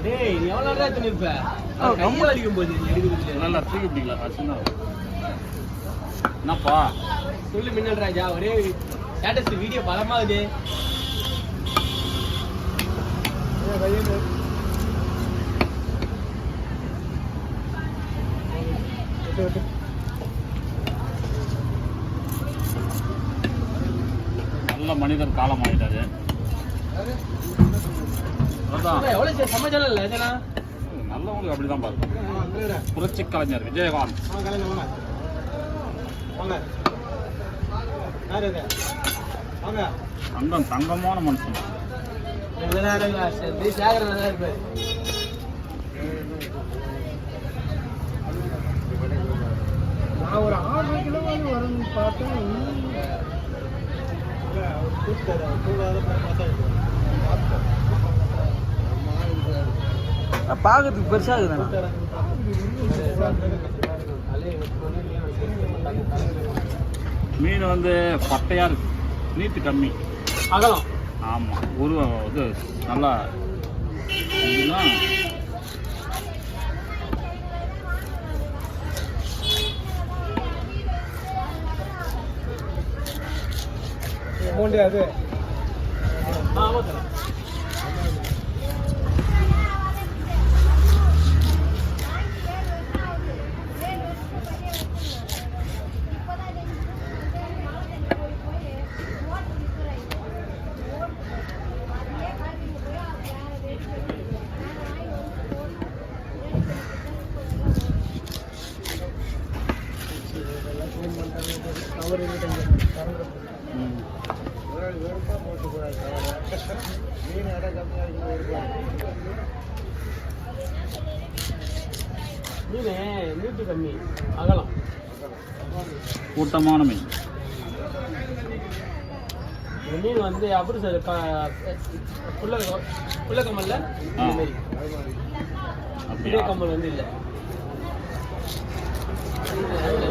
டேய் நீ எவ்வளவு நேரம் நிப்ப கம்மல் அடிக்கும் போது எடுக்குது நல்லா தூக்கி பிடிக்கல அச்சுனா என்னப்பா சொல்லு மின்னல் ராஜா ஒரே ஸ்டேட்டஸ் வீடியோ பலமாகுது நல்ல மனிதர் காலம் ஆயிட்டாரு. எவ்வளவு சமாச்சாரம் இல்லை எதனா நல்லவங்களுக்கு அப்படிதான் பாருங்க. புரட்சி கலைஞர் விஜயகாந்த் தங்கம் தங்கமான மனுஷன். நான் ஒரு 6 கிலோ வரும்னு பார்த்தேன். பார்க்கறதுக்கு பெருசா இருக்குதுண்ணா. மீன் வந்து பட்டையா இருக்கு, நீட்டு கம்மி, அகலம். ஆமா உருவம் இது நல்லா அது மீன் நீட்டு கம்மி, அகலம், கூட்டமான மீன். இந்த மீன் வந்து அப்படி சார் புள்ள கம்மல்ல இதே கம்மல் வந்து இல்லை.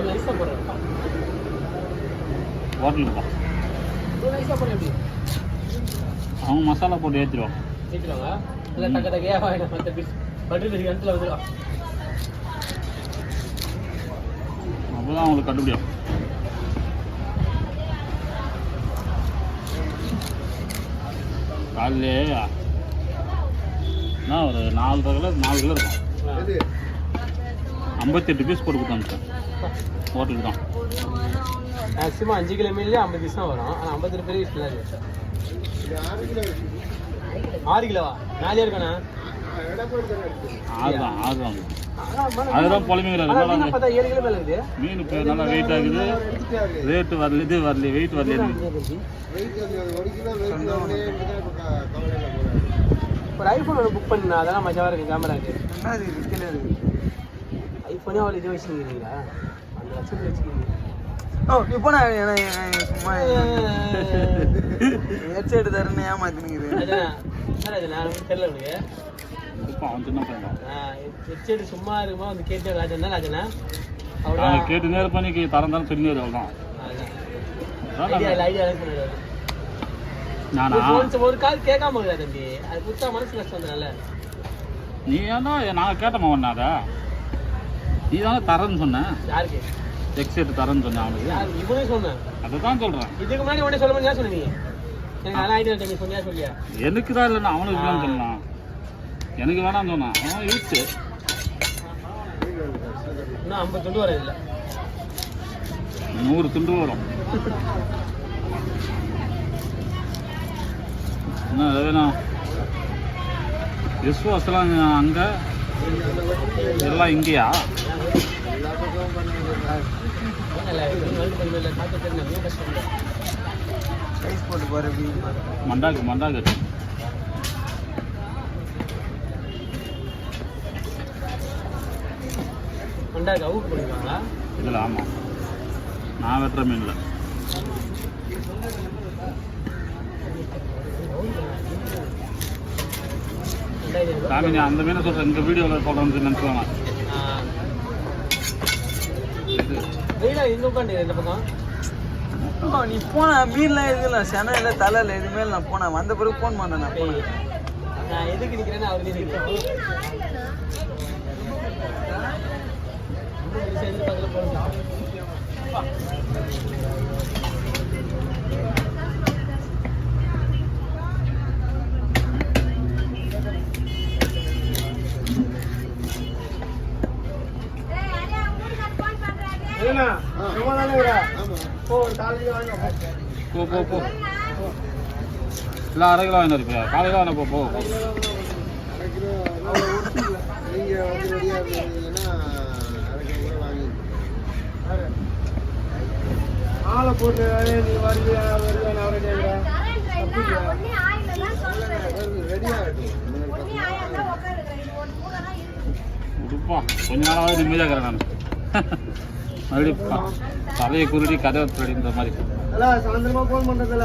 நைஸாக போடுறேன் ஹோட்டலுக்கு நைஸாக போடுறேன். எப்படி அவங்க மசாலா போட்டு ஏற்றிடுவாங்க. ஏற்றிடுவாங்க இல்லை டக்க டக்கையா மற்ற பீஸ் பட்டு பெரிய இடத்துல வந்துடும். அப்போதான் அவங்களுக்கு கண்டுபிடிக்கும். காலையிலே ஒரு 4 கிலோ இருக்கும். 58 பீஸ் போட்டு கொடுத்தாங்க ஹோட்டலுக்கு தான். மேக்ஸிமம் 5 கிலோ மீன்லேயே 50 பீஸ் தான் வரும். ஆனால் 50 பெரிய பீஸ் தான் இருக்கு. 6 கிலோவா? 4 இருக்கண்ணா. அதுதான் புலமைங்கிறாரு. 7 கிலோ மேலே இருக்குது மீன். இப்போ நல்லா வெயிட் ஆகுது, ரேட்டு வரல, இது வரல, வெயிட் வரல. ஒரு ஐஃபோன் ஒன்று புக் பண்ணா அதெல்லாம் மஜாவாக இருக்குது. கேமராக்கு ஐஃபோனே அவ்வளோ இது வச்சுருக்கீங்களா? அந்த லட்சத்தில் வச்சுருக்கீங்க. இப்போ நான் சும்மா ஹெட்செட் தரேன்னு ஏமாத்தினுக்குது. நான் தெரியல உனக்கு. ஹெட்செட் சும்மா இருக்குமா வந்து கேட்டு ராஜன் தான் ராஜனா அவர் கேட்டு நேரம் பண்ணி தரம் தானே சொல்லி அவ்வளோதான். ஒரு கால் கேட்காம இருக்கா தம்பி? அது புத்தா மனசு கஷ்டம் வந்தனால நீ ஏன்னா நாங்கள் கேட்டோமா ஒன்னாத நீ தானே தரேன்னு சொன்னேன். யாருக்கு ஹெட்செட் தரேன்னு சொன்னேன் அவனுக்கு. இவனே சொன்னேன். அதை தான் சொல்கிறேன். இதுக்கு முன்னாடி உடனே சொல்ல முடியாது சொன்னீங்க. எனக்கு நல்லா ஐடியா நீ சொன்னியா சொல்லியா? எனக்கு தான் இல்லைண்ணா, அவனுக்கு இல்லைன்னு சொன்னான். எனக்கு வேணாம்னு சொன்னான். அவன் யூஸ் இன்னும் 50 துண்டு வர இல்லை, 100 துண்டு வரும். என்ன வேணும்? விஸ்வாசலாம் அங்கே எல்லாம் இங்கேயா? மண்டாக்கு அவுட் பண்ணிருக்காங்களா? இதில் ஆமாம், நான் வெட்டுற மீனில். சாமி நீ அந்த மீனை சொல்கிறேன், இந்த வீடியோவில் சொல்கிறேன்னு நினச்சிக்கோங்க. எங்க உட்காந்து இந்த பக்கம் நீ போன மீன்லாம் எதுல சென இல்லை தலை இல்லை எதுவுமே நான் போனேன் வந்த பிறகு ஃபோன் பண்ணேன் நான் போனேன் நான் எதுக்கு நிற்கிறேன்னு அவருக்கு போ இல்லை 1/2 கிலோ வாங்கிட்டு இருப்பியா காலையில் வாங்க போ ஆளை போட்டு நீ வருவியா உடுப்பா கொஞ்ச நாளாவது நிம்மதியாக இருக்கிறேன் நான் மறுபடியும் தலையை குருடி கதை அப்படின்ற மாதிரி சாயந்தரமா போன் பண்றதுல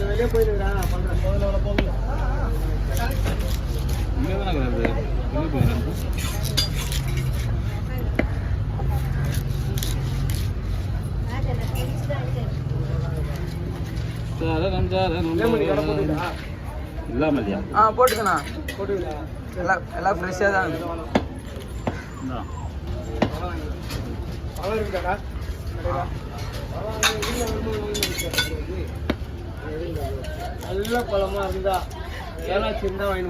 வெளியே போயிருக்கா பண்றேன் இங்கே தானே கிடையாது வெளியே போயிருக்கேன் இல்லாமல்லையா போட்டுக்கண்ணா எல்லாம் ஃப்ரெஷ்ஷாக தான் நல்ல பழமா இருந்தா ஏலாச்சி இருந்தா வாங்கி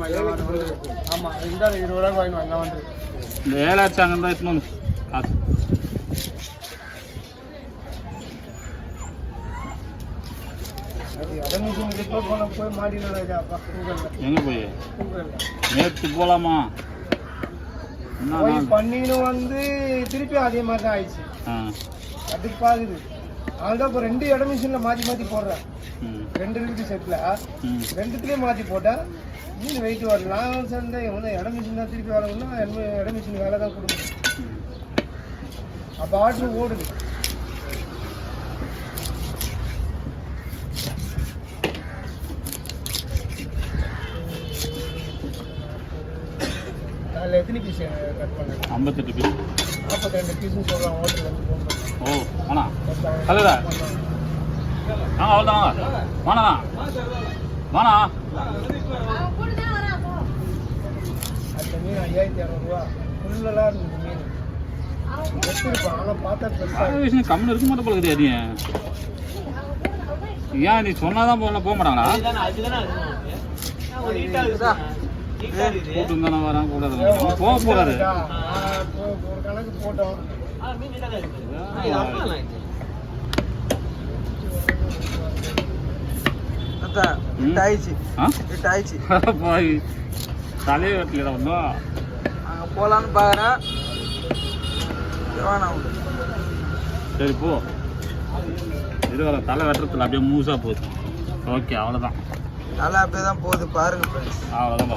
ஆமா இருந்தா 20 ரூபாய் வாங்கி வாங்க இந்த ஏலாச்சி அங்கே தான் எத்தணும் காசு எங்க போய் நேற்று போலாமா பண்ணின்னு வந்து திருப்பி அதே மாதிரி தான் ஆயிடுச்சு கடுப்பாகுது அதுதான் இப்போ 2 இட மிஷின்ல மாற்றி போடுறேன் 2 இருக்குது செட்டில் 2த்துலேயும் மாற்றி போட்டேன் மீன் வெயிட் வரல நான் சேர்ந்தேன் இட மிஷின் தான் திருப்பி வரணும்னா இட மிஷின் வேலை தான் கொடுக்கணும் அப்போ ஆர்டர் ஓடுது அதில் எத்தனை பீஸ் கட் பண்ணேன் 58 பீஸ் 42 பீஸும் சொல்கிறான் ஹோட்டலில் வந்து ஃபோன் பண்ணி ஓ வாண்ணா கல்லுடா அவ்வளோதான் வாண்ணா வாண்ணா அந்த மீன் 5200 ரூபா ஃபுல்லெல்லாம் இருந்தது மீன் எடுத்துருப்பான் ஆனால் பார்த்தா விஷயம் கம்மியில் இருக்க மாட்டே போல கிடையாது ஏன் நீ சொன்னாதான் போக மாட்டாங்களா கூட்டம் தானே வரான் கூடாது போக போறாரு ஒரு கணக்கு போட்டோம் தலையை வெட்டல ஒன்றும் அங்கே போகலான்னு பார்க்குறேன் சரி போ இது தலை வெட்டுறதுல அப்படியே மூஸாக போகுது ஓகே அவ்வளோதான் தலை அப்படியே தான் போகுது பாருங்க அவ்வளோதான்